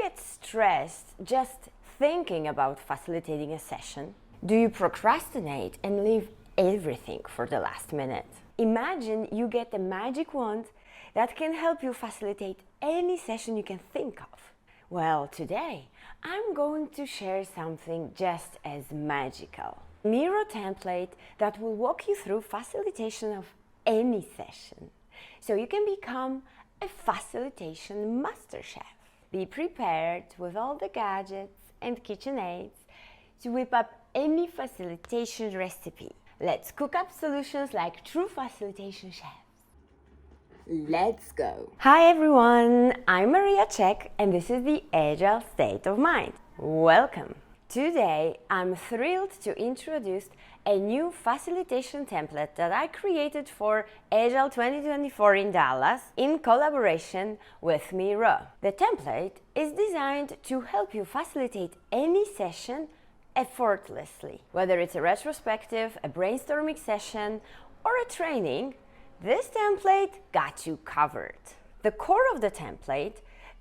get stressed just thinking about facilitating a session? Do you procrastinate and leave everything for the last minute? Imagine you get a magic wand that can help you facilitate any session you can think of. Well, today I'm going to share something just as magical. Miro template that will walk you through facilitation of any session, so you can become a Facilitation MasterChef. Be prepared with all the gadgets and kitchen aids to whip up any facilitation recipe. Let's cook up solutions like true facilitation chefs. Let's go! Hi everyone, I'm Maria Czech and this is the Agile State of Mind. Welcome! Today I'm thrilled to introduce a new facilitation template that I created for Agile 2024 in Dallas in collaboration with Miro. The template is designed to help you facilitate any session effortlessly. Whether it's a retrospective, a brainstorming session, or a training, this template got you covered. The core of the template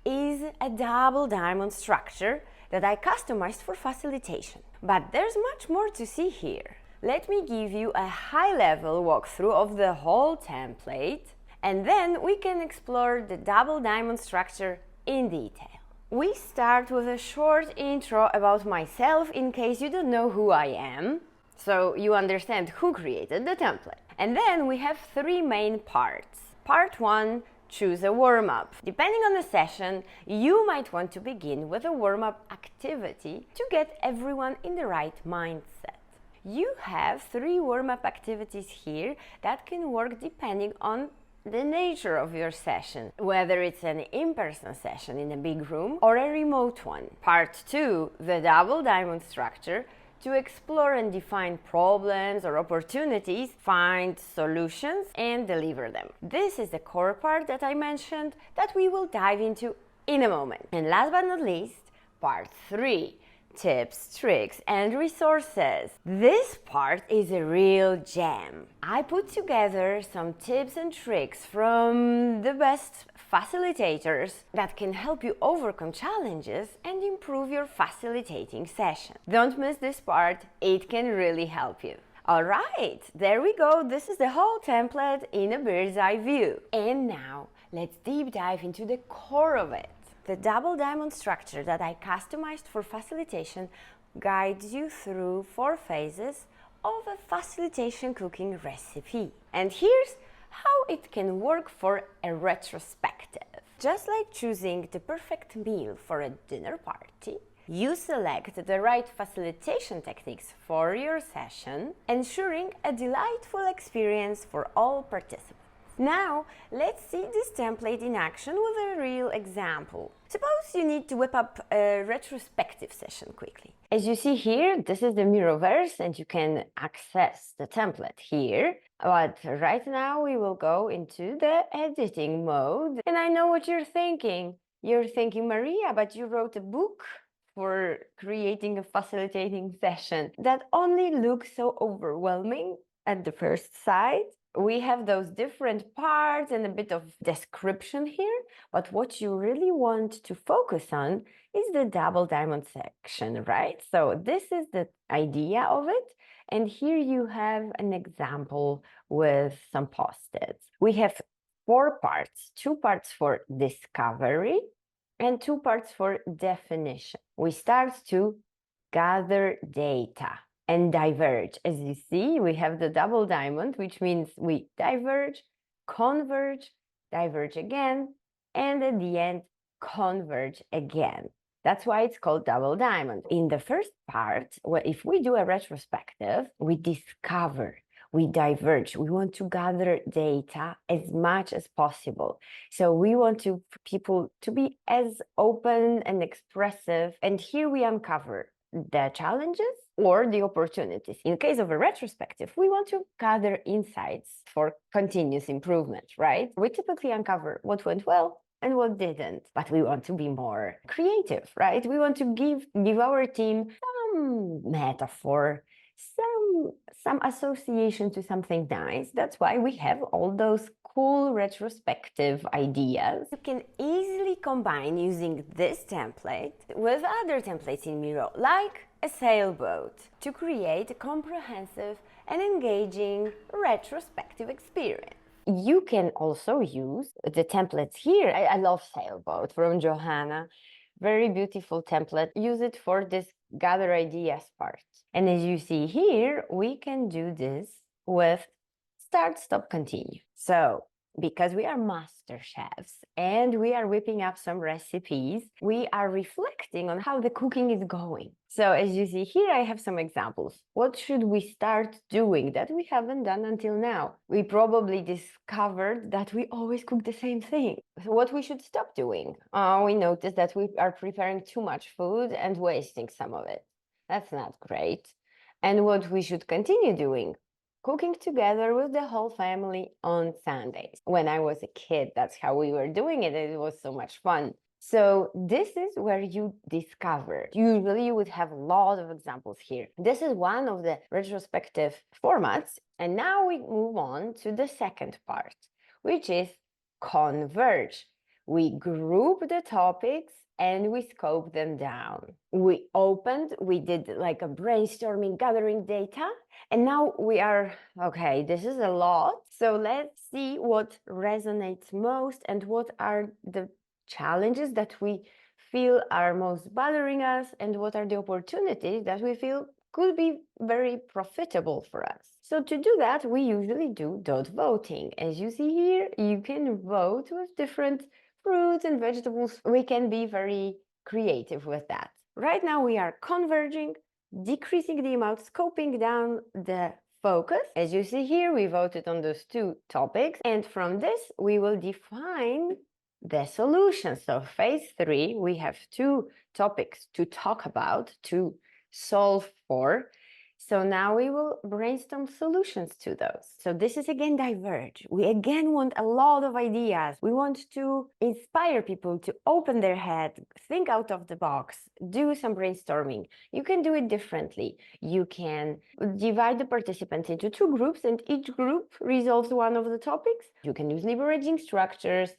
is a double diamond structure that I customized for facilitation. But there's much more to see here. Let me give you a high-level walkthrough of the whole template, and then we can explore the double diamond structure in detail. We start with a short intro about myself in case you don't know who I am, so you understand who created the template. And then we have three main parts. Part 1, choose a warm-up. Depending on the session, you might want to begin with a warm-up activity to get everyone in the right mindset. You have 3 warm-up activities here that can work depending on the nature of your session, whether it's an in-person session in a big room or a remote one. Part 2, the double diamond structure, to explore and define problems or opportunities, find solutions and deliver them. This is the core part that I mentioned that we will dive into in a moment. And last but not least, part 3, tips, tricks and resources. This part is a real gem. I put together some tips and tricks from the best facilitators that can help you overcome challenges and improve your facilitating session. Don't miss this part, it can really help you. Alright, there we go. This is the whole template in a bird's eye view. And now let's deep dive into the core of it. The double diamond structure that I customized for facilitation guides you through 4 phases of a facilitation cooking recipe. And here's how it can work for a retrospective. Just like choosing the perfect meal for a dinner party, you select the right facilitation techniques for your session, ensuring a delightful experience for all participants. Now, let's see this template in action with a real example. Suppose you need to whip up a retrospective session quickly. As you see here, this is the Miroverse and you can access the template here. But right now we will go into the editing mode. And I know what you're thinking. You're thinking, Maria, but you wrote a book for creating a facilitating session. That only looks so overwhelming at the first sight. We have those different parts and a bit of description here, but what you really want to focus on is the double diamond section, right? So this is the idea of it. And here you have an example with some post-its. We have 4 parts, 2 parts for discovery and 2 parts for definition. We start to gather data and diverge. As you see, we have the double diamond, which means we diverge, converge, diverge again, and at the end, converge again. That's why it's called double diamond. In the first part, if we do a retrospective, we discover, we diverge. We want to gather data as much as possible. So we want people to be as open and expressive. And here we uncover the challenges or the opportunities. In case of a retrospective, we want to gather insights for continuous improvement, right? We typically uncover what went well and what didn't, but we want to be more creative, right? We want to give our team some metaphor, some association to something nice. That's why we have all those cool retrospective ideas. You can easily we combine using this template with other templates in Miro, like a sailboat, to create a comprehensive and engaging retrospective experience. You can also use the templates here. I love Sailboat from Johanna. Very beautiful template. Use it for this gather ideas part. And as you see here, we can do this with start, stop, continue. So because we are master chefs and we are whipping up some recipes, we are reflecting on how the cooking is going. So as you see here, I have some examples. What should we start doing that we haven't done until now? We probably discovered that we always cook the same thing. What we should stop doing? We noticed that we are preparing too much food and wasting some of it. That's not great. And what we should continue doing? Cooking together with the whole family on Sundays. When I was a kid, that's how we were doing it. It was so much fun. So this is where you discover. Usually you would have a lot of examples here. This is one of the retrospective formats. And now we move on to the second part, which is converge. We group the topics and we scope them down. We did like a brainstorming, gathering data, and now we are, okay, this is a lot. So let's see what resonates most and what are the challenges that we feel are most bothering us and what are the opportunities that we feel could be very profitable for us. So to do that, we usually do dot voting. As you see here, you can vote with different fruits and vegetables. We can be very creative with that. Right now we are converging, decreasing the amount, scoping down the focus. As you see here, we voted on those two topics. And from this, we will define the solution. So phase 3, we have 2 topics to talk about, to solve for. So now we will brainstorm solutions to those. So this is again diverge. We again want a lot of ideas. We want to inspire people to open their head, think out of the box, do some brainstorming. You can do it differently. You can divide the participants into 2 groups and each group resolves one of the topics. You can use leveraging structures,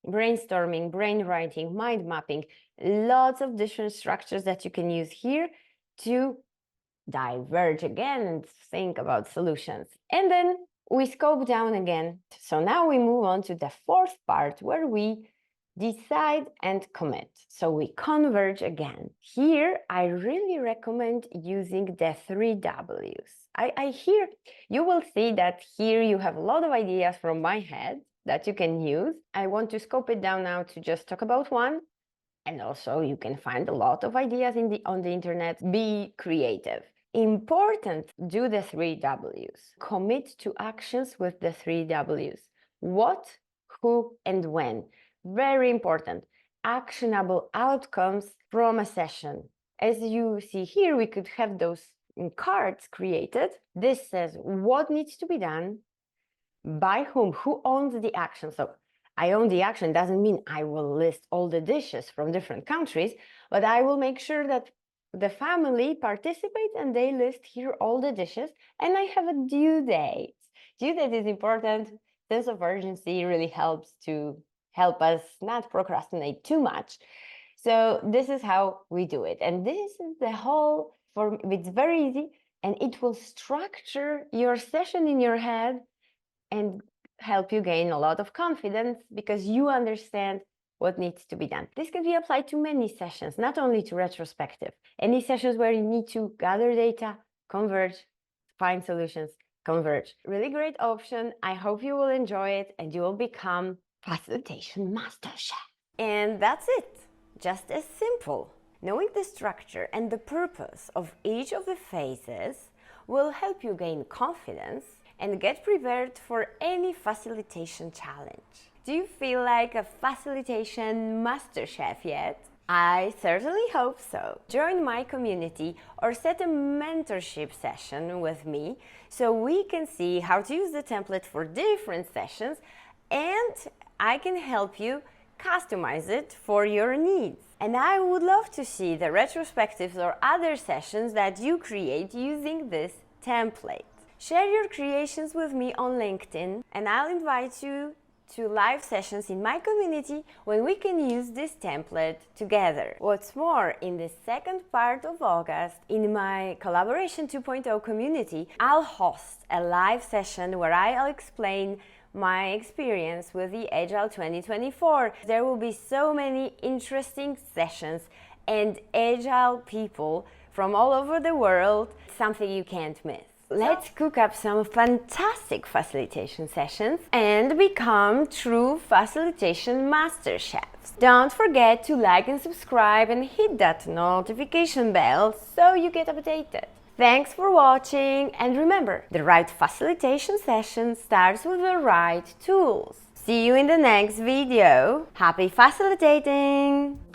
brainstorming, brainwriting, mind mapping, lots of different structures that you can use here to diverge again and think about solutions. And then we scope down again. So now we move on to the 4th part where we decide and commit. So we converge again. Here, I really recommend using the 3 Ws. Here, you will see that here you have a lot of ideas from my head that you can use. I want to scope it down now to just talk about one. And also you can find a lot of ideas on the internet. Be creative. Important, do the 3 Ws. Commit to actions with the 3 Ws. What, who, and when. Very important. Actionable outcomes from a session. As you see here, we could have those cards created. This says what needs to be done, by whom, who owns the action. So I own the action doesn't mean I will list all the dishes from different countries, but I will make sure that the family participates and they list here all the dishes, and I have a due date. Due date is important. Sense of urgency really helps us not procrastinate too much. So this is how we do it. And this is the whole it's very easy, and it will structure your session in your head and help you gain a lot of confidence because you understand what needs to be done. This can be applied to many sessions, not only to retrospective. Any sessions where you need to gather data, converge, find solutions, converge. Really great option. I hope you will enjoy it and you will become Facilitation MasterChef. And that's it. Just as simple. Knowing the structure and the purpose of each of the phases will help you gain confidence and get prepared for any facilitation challenge. Do you feel like a Facilitation MasterChef yet? I certainly hope so. Join my community or set a mentorship session with me so we can see how to use the template for different sessions, and I can help you customize it for your needs. And I would love to see the retrospectives or other sessions that you create using this template. Share your creations with me on LinkedIn and I'll invite you to live sessions in my community when we can use this template together. What's more, in the second part of August, in my Collaboration 2.0 community, I'll host a live session where I'll explain my experience with the Agile 2024. There will be so many interesting sessions and Agile people from all over the world, something you can't miss. Let's cook up some fantastic facilitation sessions and become true Facilitation MasterChefs. Don't forget to like and subscribe and hit that notification bell so you get updated. Thanks for watching, and remember, the right facilitation session starts with the right tools. See you in the next video. Happy facilitating!